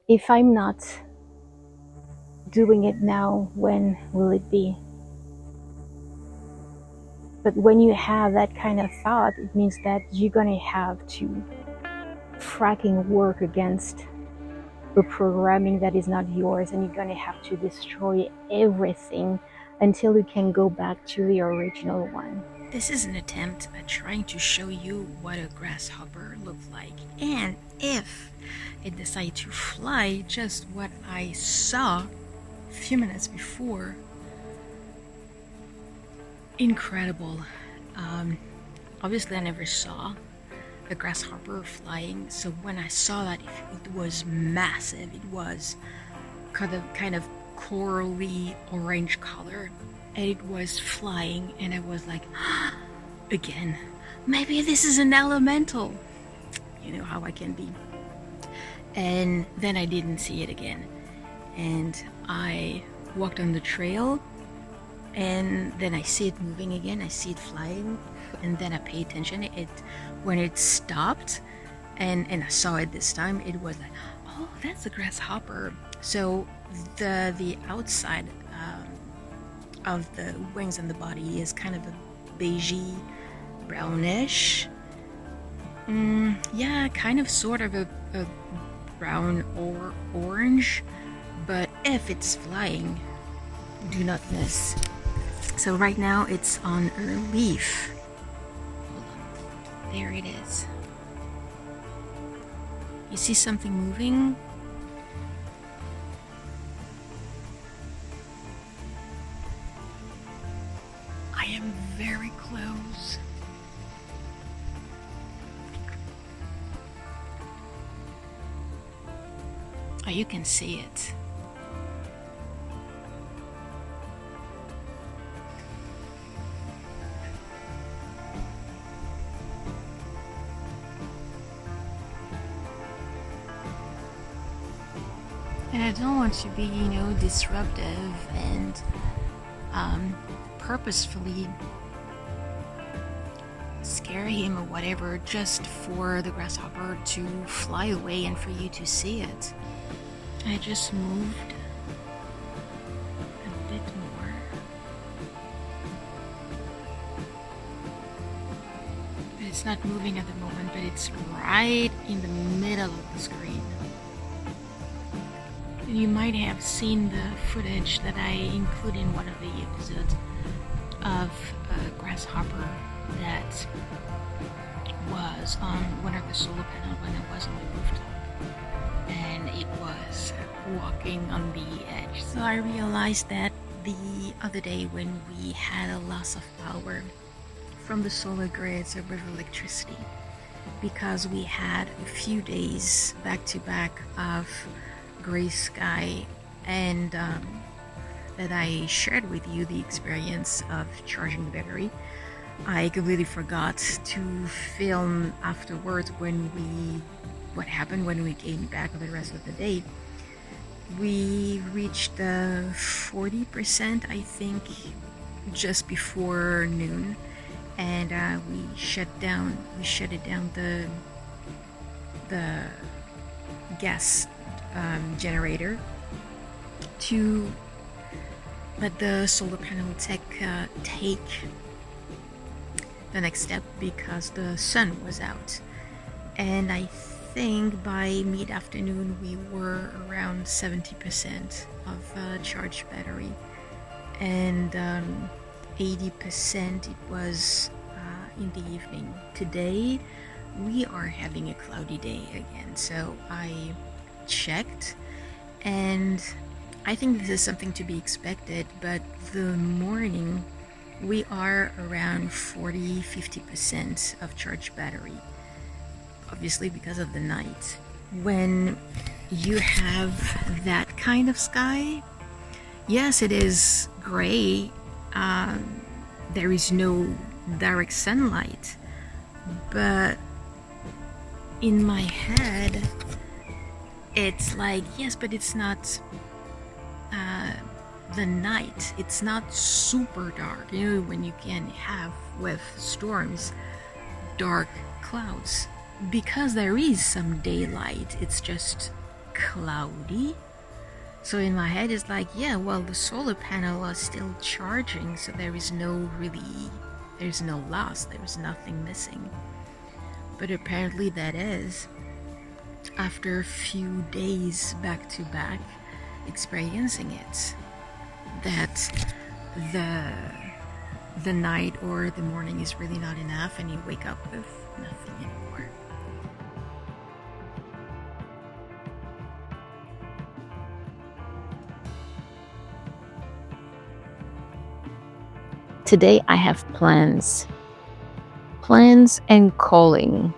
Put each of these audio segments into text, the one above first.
If I'm not doing it now, when will it be? But when you have that kind of thought, it means that you're gonna have to fracking work against a programming that is not yours, and you're gonna have to destroy everything until you can go back to the original one. This is an attempt at trying to show you what a grasshopper looks like, and if it decided to fly, just what I saw a few minutes before. Incredible. Obviously I never saw a grasshopper flying, so when I saw that, it was massive. It was kind of corally orange color, and it was flying, and I was like, again, maybe this is an elemental. You know how I can be. And then I didn't see it again, and I walked on the trail, and then I see it moving again, I see it flying, and then I pay attention. When it stopped, and I saw it this time, it was like, oh, that's a grasshopper. So the outside of the wings and the body is kind of a beigey, brownish. Yeah, kind of sort of a brown or orange, but if it's flying, do not miss. So right now it's on a leaf. Hold on. There it is. You see something moving? I am very close. Oh, you can see it. And I don't want to be, disruptive and purposefully scare him or whatever, just for the grasshopper to fly away and for you to see it. I just moved a bit more. It's not moving at the moment, but it's right in the middle of the screen. You might have seen the footage that I include in one of the episodes of a grasshopper that was on one of the solar panels when I was on the rooftop, and it was walking on the edge. So I realized that the other day when we had a loss of power from the solar grids of electricity, because we had a few days back to back of gray sky, and that I shared with you the experience of charging the battery. I completely forgot to film afterwards what happened when we came back for the rest of the day. We reached 40%, I think, just before noon, and we shut it down the gas generator to let the solar panel take the next step, because the sun was out. And I think by mid-afternoon we were around 70% of charged battery, and 80% it was in the evening. Today we are having a cloudy day again, so I checked, and I think this is something to be expected, but the morning we are around 40-50% of charged battery, obviously because of the night. When you have that kind of sky, yes, it is gray, there is no direct sunlight, but in my head it's like, yes, but it's not the night. It's not super dark. When you can have with storms dark clouds, because there is some daylight. It's just cloudy. So in my head it's like, yeah, well, the solar panel are still charging, so there's no loss, there's nothing missing. But apparently that is, after a few days back to back experiencing it, that the night or the morning is really not enough and you wake up with nothing anymore. Today I have plans and calling,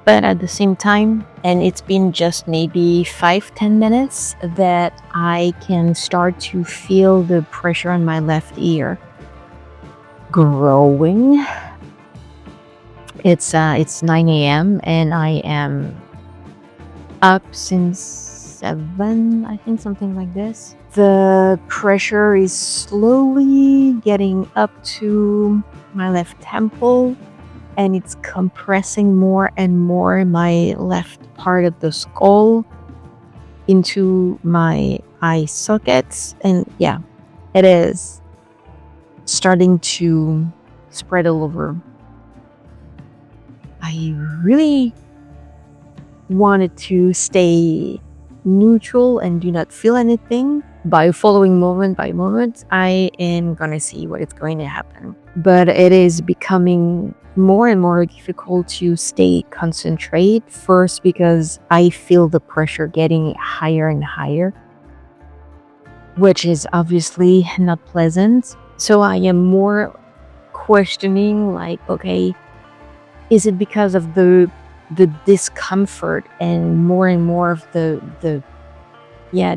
but at the same time, and it's been just maybe 5-10 minutes that I can start to feel the pressure on my left ear growing. It's 9 a.m. and I am up since 7, I think, something like this. The pressure is slowly getting up to my left temple, and it's compressing more and more my left part of the skull into my eye sockets. And yeah, it is starting to spread all over. I really wanted to stay neutral and do not feel anything. By following moment by moment, I am gonna see what is going to happen. But it is becoming more and more difficult to stay concentrate. First, because I feel the pressure getting higher and higher, which is obviously not pleasant. So I am more questioning, like, okay, is it because of the discomfort and more of the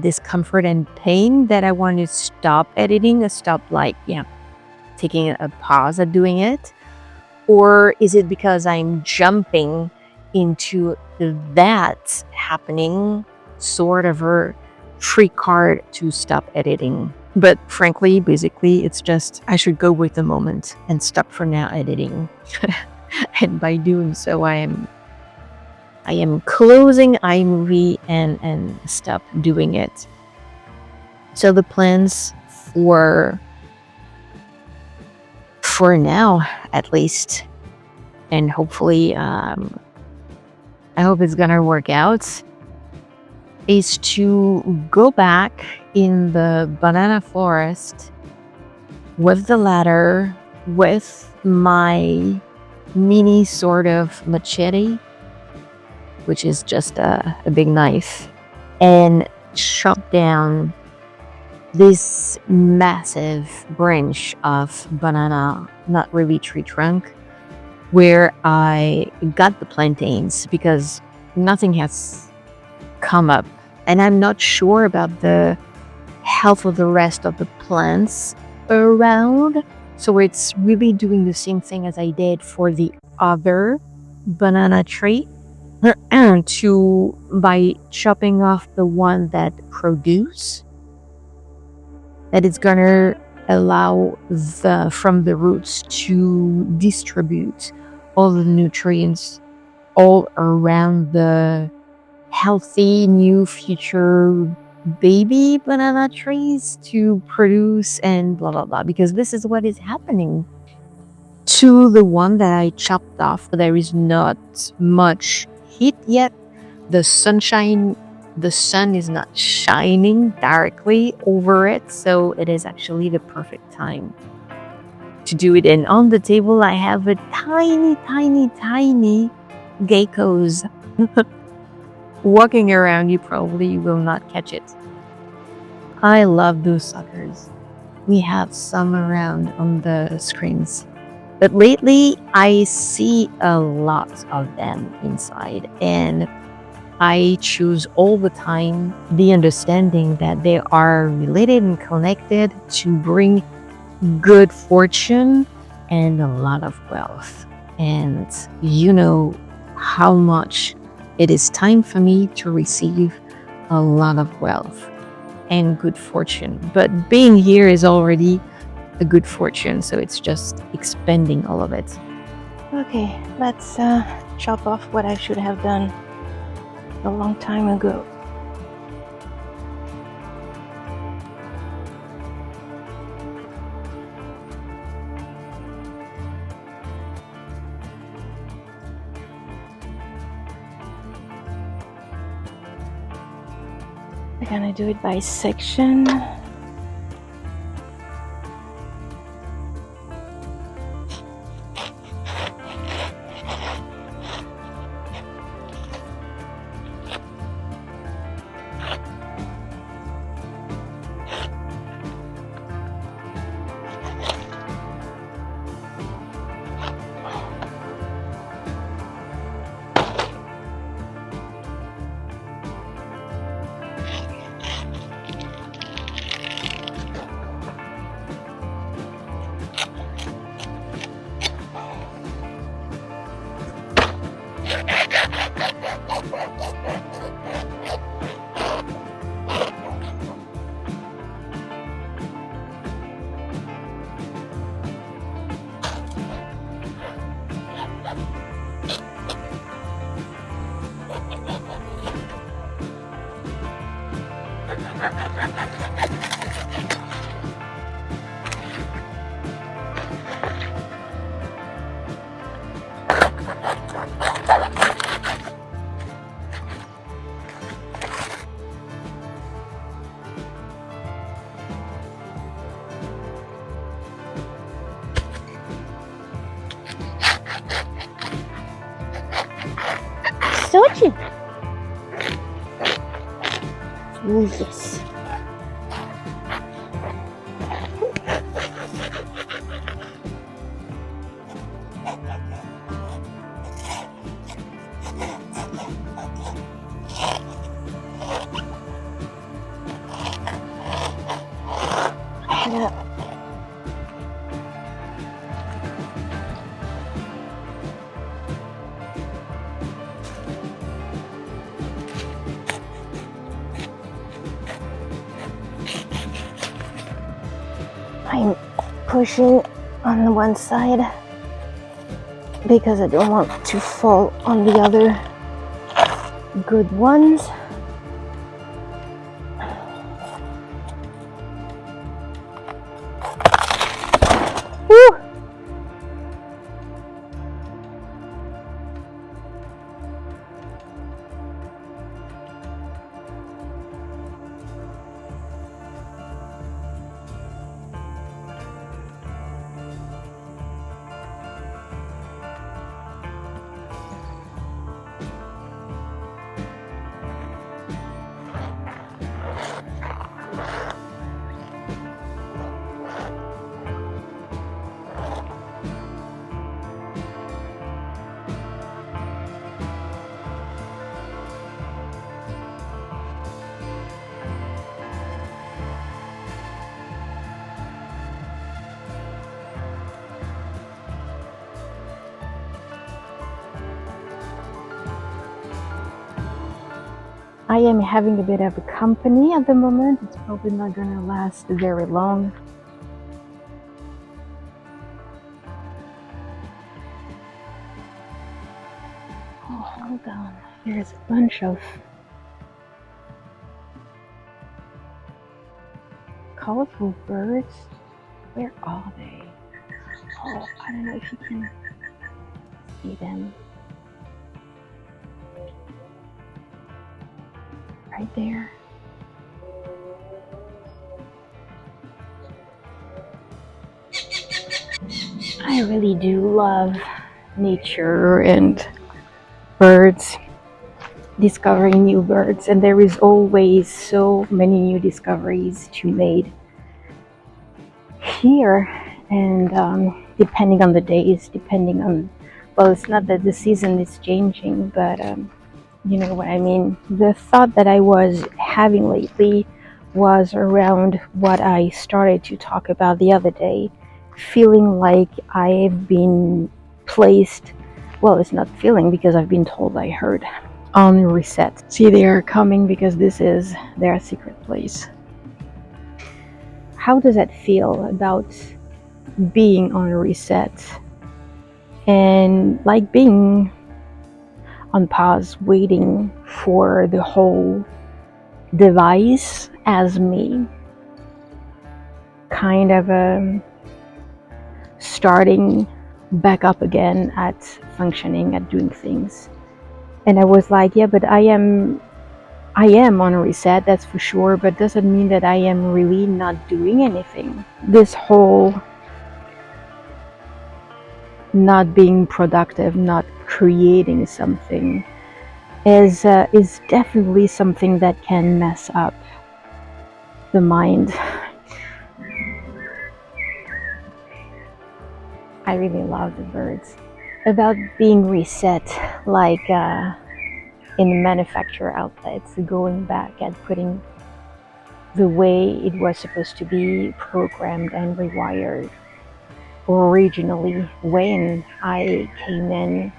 discomfort and pain that I want to stop editing, stop taking a pause at doing it? Or is it because I'm jumping into that happening sort of a free card to stop editing? But frankly, basically, it's just I should go with the moment and stop for now editing. And by doing so, I am closing iMovie and stop doing it. So the plans for now, at least, and hopefully, I hope it's gonna work out, is to go back in the banana forest with the ladder, with my mini sort of machete, which is just a big knife, and chop down this massive branch of banana, not really tree trunk, where I got the plantains, because nothing has come up. And I'm not sure about the health of the rest of the plants around. So it's really doing the same thing as I did for the other banana tree. By chopping off the one that produce, that it's gonna allow from the roots to distribute all the nutrients all around the healthy new future baby banana trees to produce and blah blah blah, because this is what is happening to the one that I chopped off. There is not much heat yet. The sun is not shining directly over it, so it is actually the perfect time to do it. And on the table I have a tiny geckos walking around. You probably will not catch it. I love those suckers. We have some around on the screens, but lately I see a lot of them inside, and I choose all the time the understanding that they are related and connected to bring good fortune and a lot of wealth. And you know how much it is time for me to receive a lot of wealth and good fortune. But being here is already a good fortune, so it's just expanding all of it. Okay, let's chop off what I should have done a long time ago. We're gonna do it by section. Sochi. Oh, yes. Yeah. I'm pushing on the one side because I don't want to fall on the other good ones. Woo! I am having a bit of a company at the moment. It's probably not gonna last very long. Oh, hold on. There's a bunch of colorful birds. Where are they? Oh, I don't know if you can see them. Right there. I really do love nature and birds, discovering new birds, and there is always so many new discoveries to be made here. And depending on the days, depending on, well, it's not that the season is changing, but you know what I mean. The thought that I was having lately was around what I started to talk about the other day, feeling like I've been placed, well, it's not feeling because I've been told, I heard, on reset. See, they are coming because this is their secret place. How does that feel about being on a reset and like being on pause, waiting for the whole device as me, kind of starting back up again at functioning, at doing things? And I was like, yeah, but I am I am on a reset, that's for sure, but doesn't mean that I am really not doing anything. This whole not being productive, not creating something is definitely something that can mess up the mind. I really love the birds. About being reset, like in manufacturer outlets, going back and putting the way it was supposed to be programmed and rewired originally when I came in,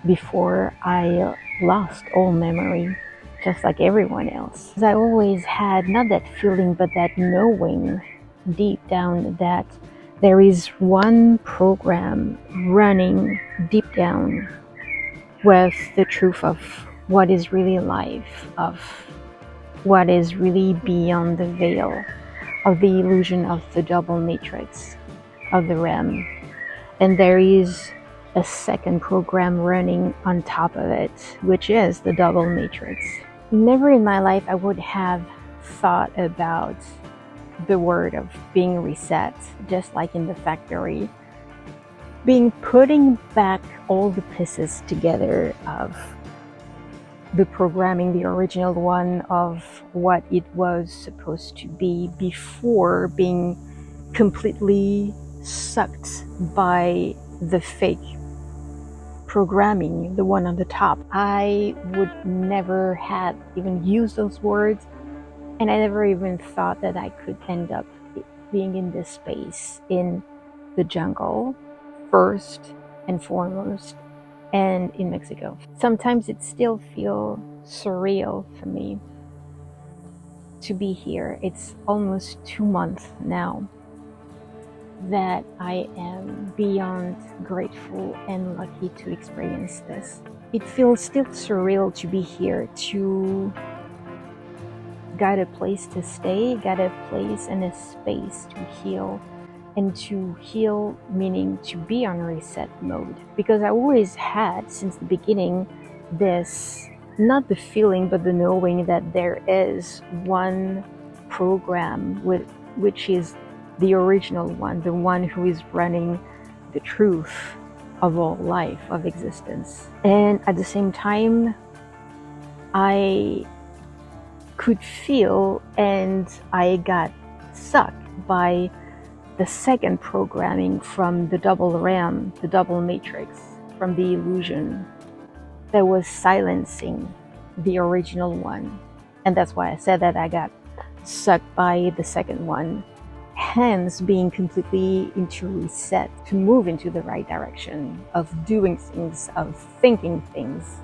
before I lost all memory, just like everyone else. I always had not that feeling, but that knowing deep down that there is one program running deep down with the truth of what is really life, of what is really beyond the veil of the illusion of the double matrix of the REM. And there is a second program running on top of it, which is the double matrix. Never in my life I would have thought about the word of being reset, just like in the factory, being putting back all the pieces together of the programming, the original one, of what it was supposed to be before being completely sucked by the fake programming, the one on the top. I would never have even used those words, and I never even thought that I could end up being in this space, in the jungle, first and foremost, and in Mexico. Sometimes it still feels surreal for me to be here. It's almost 2 months now that I am beyond grateful and lucky to experience this. It feels still surreal to be here, to got a place to stay, got a place and a space to heal. And to heal meaning to be on reset mode. Because I always had, since the beginning, this, not the feeling, but the knowing that there is one program which is the original one, the one who is running the truth of all life, of existence. And at the same time, I could feel, and I got sucked by the second programming from the double RAM, the double matrix, from the illusion that was silencing the original one. And that's why I said that I got sucked by the second one, hence being completely into reset, to move into the right direction of doing things, of thinking things,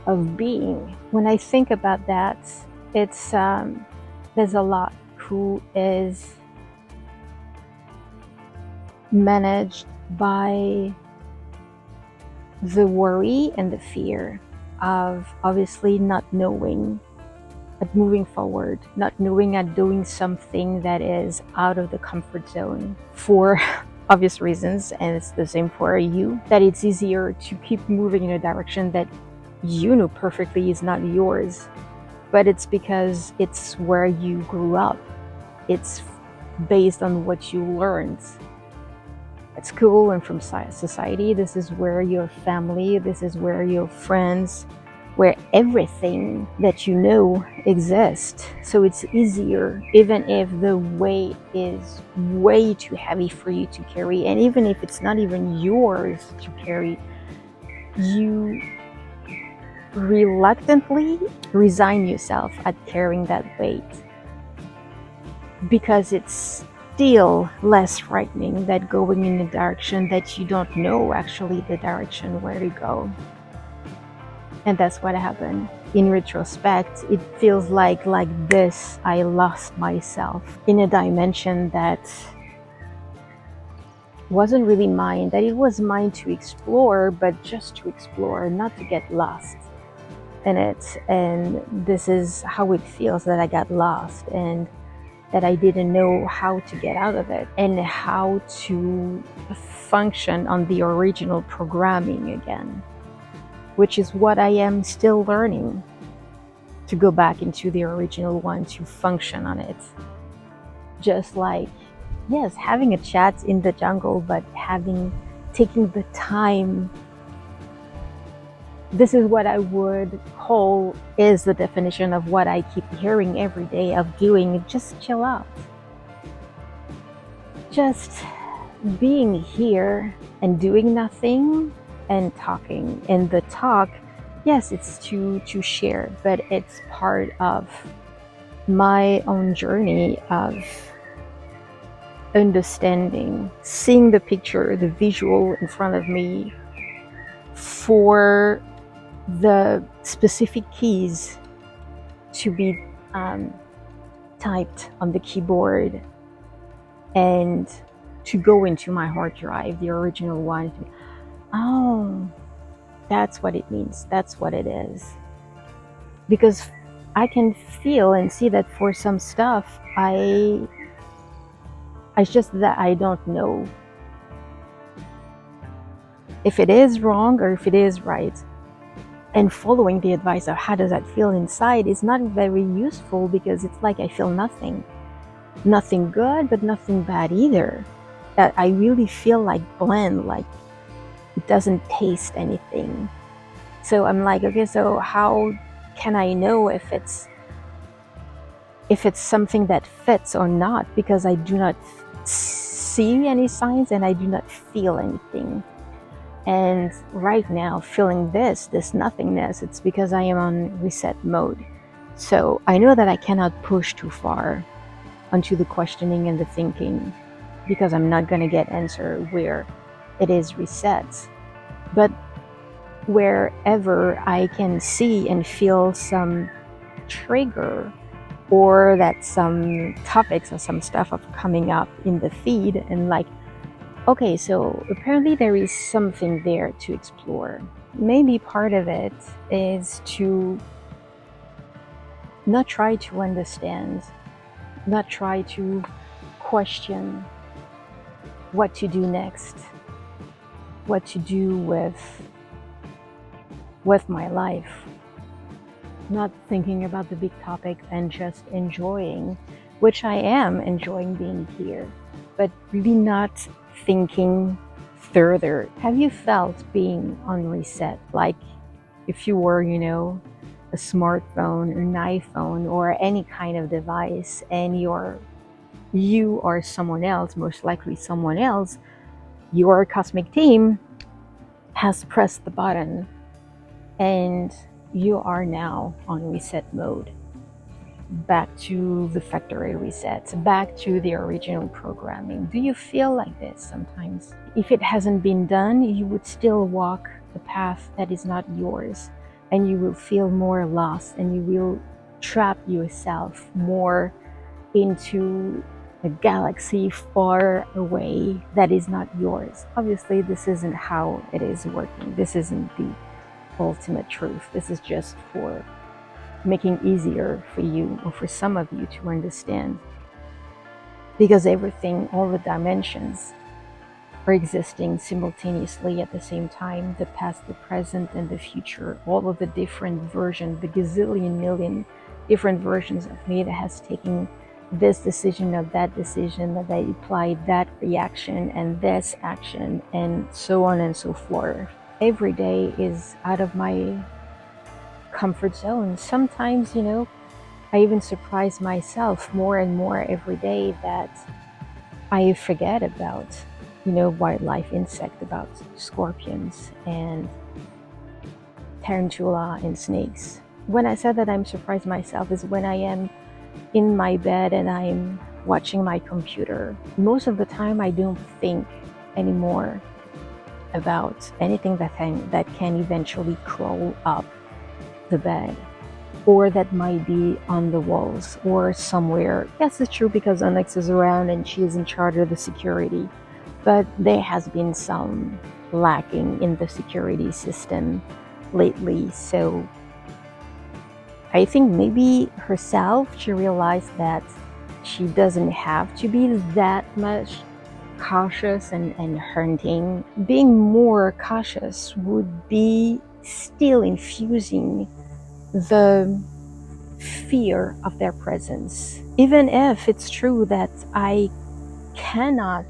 of being. When I think about that, it's there's a lot who is managed by the worry and the fear of obviously not knowing at moving forward, not knowing at doing something that is out of the comfort zone for obvious reasons, and it's the same for you, that it's easier to keep moving in a direction that you know perfectly is not yours, but it's because it's where you grew up, it's based on what you learned at school and from society. This is where your family, this is where your friends, where everything that you know exists. So it's easier, even if the weight is way too heavy for you to carry, and even if it's not even yours to carry, you reluctantly resign yourself at carrying that weight, because it's still less frightening than going in a direction that you don't know actually the direction where to go. And that's what happened. In retrospect, it feels like this, I lost myself in a dimension that wasn't really mine, that it was mine to explore, but just to explore, not to get lost in it. And this is how it feels, that I got lost, and that I didn't know how to get out of it, and how to function on the original programming again, which is what I am still learning. to go back into the original one, to function on it. Just like, yes, having a chat in the jungle, but taking the time. This is what I would call is the definition of what I keep hearing every day of doing. Just chill out. Just being here and doing nothing and talking. And the talk, yes, it's to share, but it's part of my own journey of understanding, seeing the picture, the visual in front of me for the specific keys to be typed on the keyboard and to go into my hard drive, the original one. Oh, that's what it means. That's what it is. Because I can feel and see that for some stuff, it's just that I don't know if it is wrong or if it is right. And following the advice of how does that feel inside is not very useful, because it's like I feel nothing. Nothing good, but nothing bad either. That I really feel like bland, like it doesn't taste anything. So I'm like, okay, so how can I know if it's something that fits or not? Because I do not see any signs and I do not feel anything. And right now, feeling this nothingness, it's because I am on reset mode. So I know that I cannot push too far onto the questioning and the thinking, because I'm not going to get answer where it is reset. But wherever I can see and feel some trigger, or that some topics or some stuff are coming up in the feed, and like, okay, so apparently there is something there to explore. Maybe part of it is to not try to understand, not try to question what to do next, what to do with my life. Not thinking about the big topic and just enjoying, which I am enjoying being here, but really not thinking further. Have you felt being on reset? Like if you were, a smartphone, an iPhone, or any kind of device, and you are someone else, most likely someone else, your cosmic team has pressed the button and you are now on reset mode. Back to the factory reset, back to the original programming. Do you feel like this sometimes? If it hasn't been done, you would still walk the path that is not yours, and you will feel more lost, and you will trap yourself more into a galaxy far away that is not yours. Obviously, this isn't how it is working. This isn't the ultimate truth. This is just for making easier for you, or for some of you, to understand, because everything, all the dimensions are existing simultaneously at the same time: the past, the present, and the future. All of the different versions, the gazillion million different versions of me that has taken this decision or that decision, that they applied that reaction and this action, and so on and so forth. Every day is out of my comfort zone. Sometimes, I even surprise myself more and more every day that I forget about, wildlife, insect, about scorpions and tarantula and snakes. When I said that I'm surprised myself is when I am in my bed and I'm watching my computer. Most of the time I don't think anymore about anything that can eventually crawl up the bed, or that might be on the walls or somewhere. Yes, it's true, because Onyx is around and she is in charge of the security, but there has been some lacking in the security system lately. So I think maybe herself, she realized that she doesn't have to be that much cautious and hunting. Being more cautious would be still infusing the fear of their presence. Even if it's true that I cannot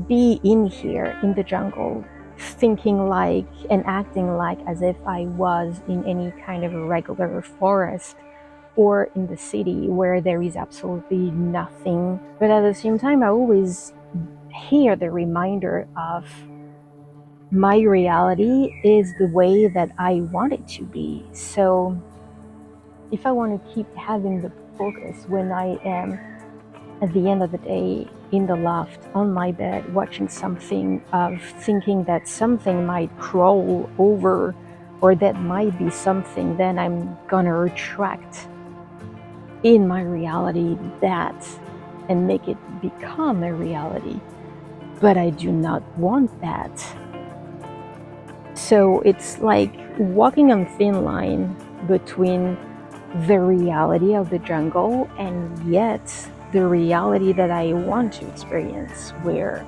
be in here in the jungle thinking like and acting like as if I was in any kind of a regular forest or in the city where there is absolutely nothing. But at the same time, I always hear the reminder of my reality is the way that I want it to be. So if I want to keep having the focus when I am at the end of the day in the loft on my bed watching something, of thinking that something might crawl over or that might be something, then I'm gonna attract in my reality that and make it become a reality. But I do not want that. So it's like walking on thin line between the reality of the jungle and yet the reality that I want to experience, where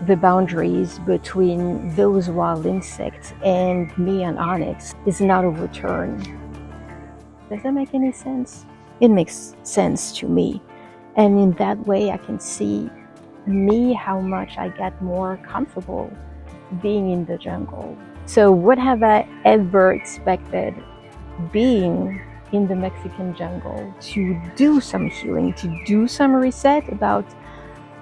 the boundaries between those wild insects and me and Onyx is not overturned. Does that make any sense? It makes sense to me. And in that way, I can see me how much I get more comfortable being in the jungle. So would have I ever expected being in the Mexican jungle to do some healing, to do some reset about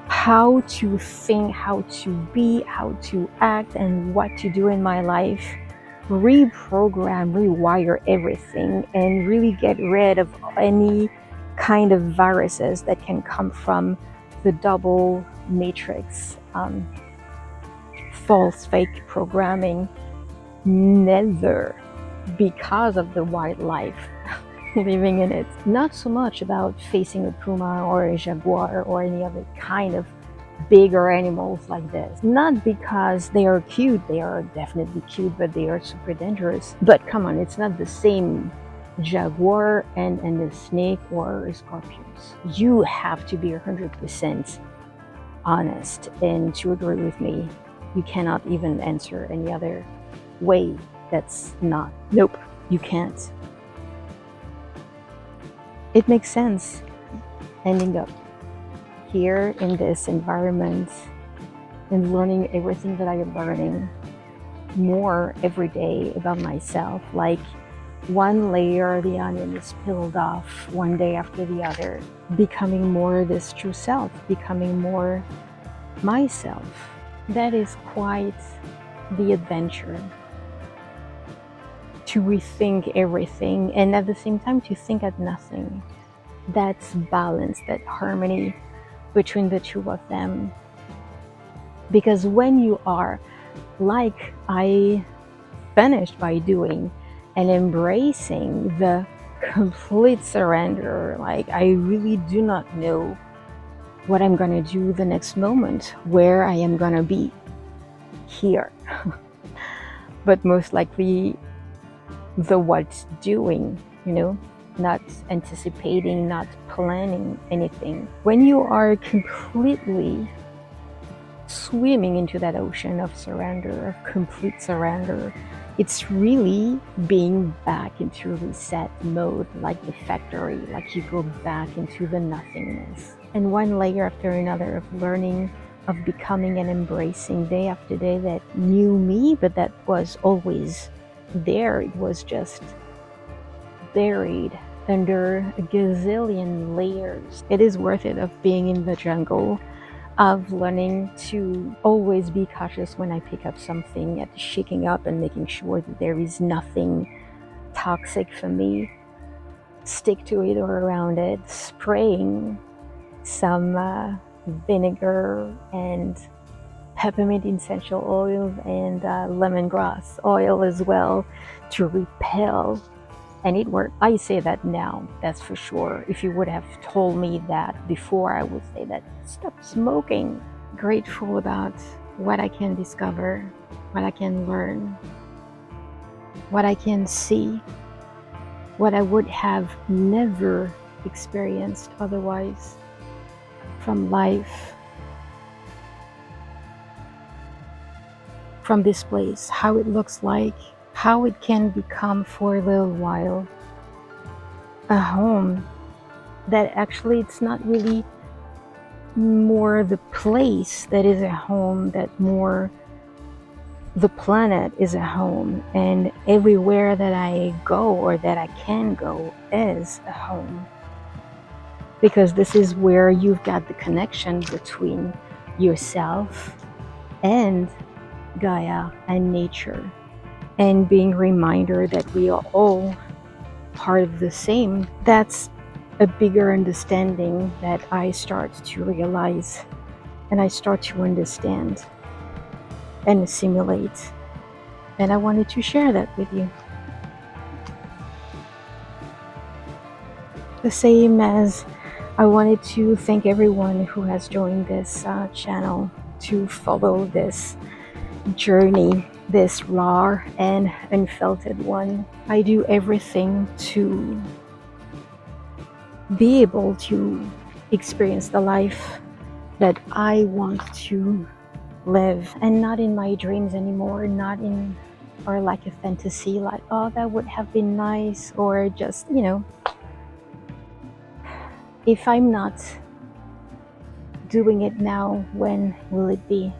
how to think, how to be, how to act, and what to do in my life, reprogram, rewire everything, and really get rid of any kind of viruses that can come from the double matrix, false fake programming. Never, because of the wildlife living in it. Not so much about facing a puma or a jaguar or any other kind of bigger animals like this. Not because they are cute, they are definitely cute, but they are super dangerous. But come on, it's not the same jaguar and a snake or a scorpion. You have to be 100% honest and to agree with me. You cannot even answer any other way that's not. Nope, you can't. It makes sense ending up here in this environment and learning everything that I am learning more every day about myself. Like one layer of the onion is peeled off one day after the other, becoming more this true self, becoming more myself. That is quite the adventure. To rethink everything and at the same time to think at nothing. That's balance, that harmony between the two of them. Because when you are, like I finished by doing, and embracing the complete surrender, like I really do not know what I'm gonna do the next moment, where I am gonna be here. But most likely the what's doing, not anticipating, not planning anything. When you are completely swimming into that ocean of surrender, of complete surrender, it's really being back into reset mode, like the factory, like you go back into the nothingness. And one layer after another of learning, of becoming and embracing day after day that new me, but that was always there. It was just buried under a gazillion layers. It is worth it of being in the jungle, of learning to always be cautious when I pick up something, at shaking up and making sure that there is nothing toxic for me. Stick to it or around it, spraying some vinegar and peppermint essential oil and lemongrass oil as well to repel, and it worked. I say that now, that's for sure. If you would have told me that before, I would say that stop smoking. Grateful about what I can discover, what I can learn, what I can see, what I would have never experienced otherwise from life, from this place, how it looks like, how it can become for a little while, a home that actually it's not really more the place that is a home, that more the planet is a home, and everywhere that I go or that I can go is a home, because this is where you've got the connection between yourself and Gaia and nature, and being reminder that we are all part of the same. That's a bigger understanding that I start to realize and I start to understand and assimilate. And I wanted to share that with you. The same as I wanted to thank everyone who has joined this channel to follow this journey, this raw and unfiltered one. I do everything to be able to experience the life that I want to live, and not in my dreams anymore, not in, or like a fantasy, like, oh, that would have been nice, or just, if I'm not doing it now, when will it be?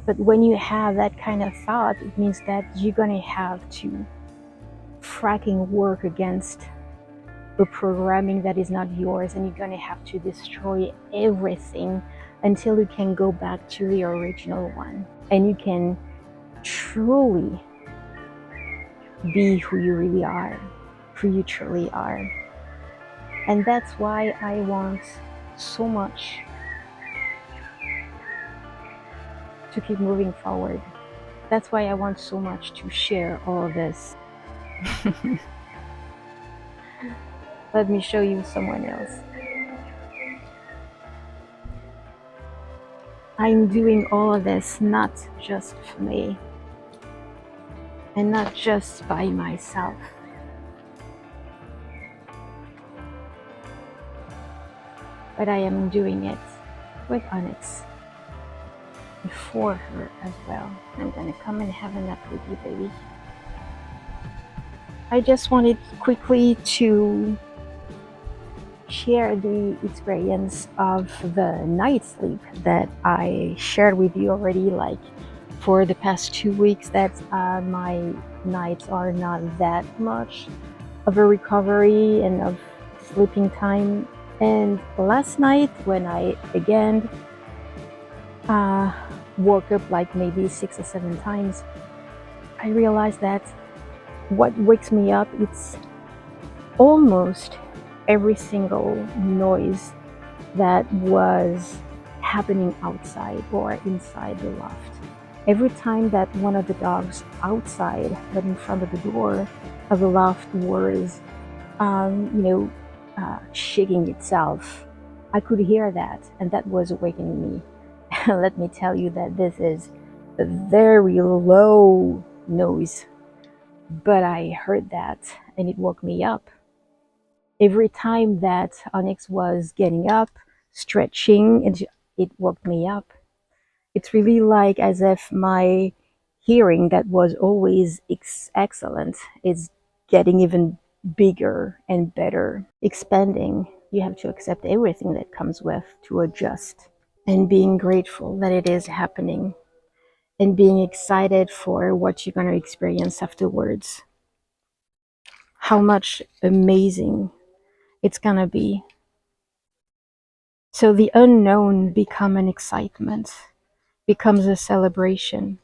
But when you have that kind of thought, it means that you're gonna have to fracking work against the programming that is not yours, and you're gonna have to destroy everything until you can go back to the original one, and you can truly be who you really are, who you truly are. And that's why I want so much to keep moving forward. That's why I want so much to share all of this. Let me show you someone else. I'm doing all of this not just for me, and not just by myself, but I am doing it with Onyx and for her as well. I'm gonna come and have a nap with you, baby. I just wanted quickly to share the experience of the night sleep that I shared with you already. Like, for the past 2 weeks, that my nights are not that much of a recovery and of sleeping time. And last night, when I again woke up like maybe 6 or 7 times, I realized that what wakes me up, it's almost every single noise that was happening outside or inside the loft. Every time that one of the dogs outside, but in front of the door of the loft, was shaking itself, I could hear that, and that was awakening me. Let me tell you that this is a very low noise, but I heard that and it woke me up. Every time that Onyx was getting up, stretching, it woke me up. It's really like as if my hearing, that was always excellent, is getting even bigger and better, expanding. You have to accept everything that comes with, to adjust, and being grateful that it is happening, and being excited for what you're going to experience afterwards. How much amazing it's going to be. So the unknown becomes an excitement, becomes a celebration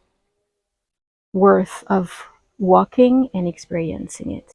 worth of walking and experiencing it.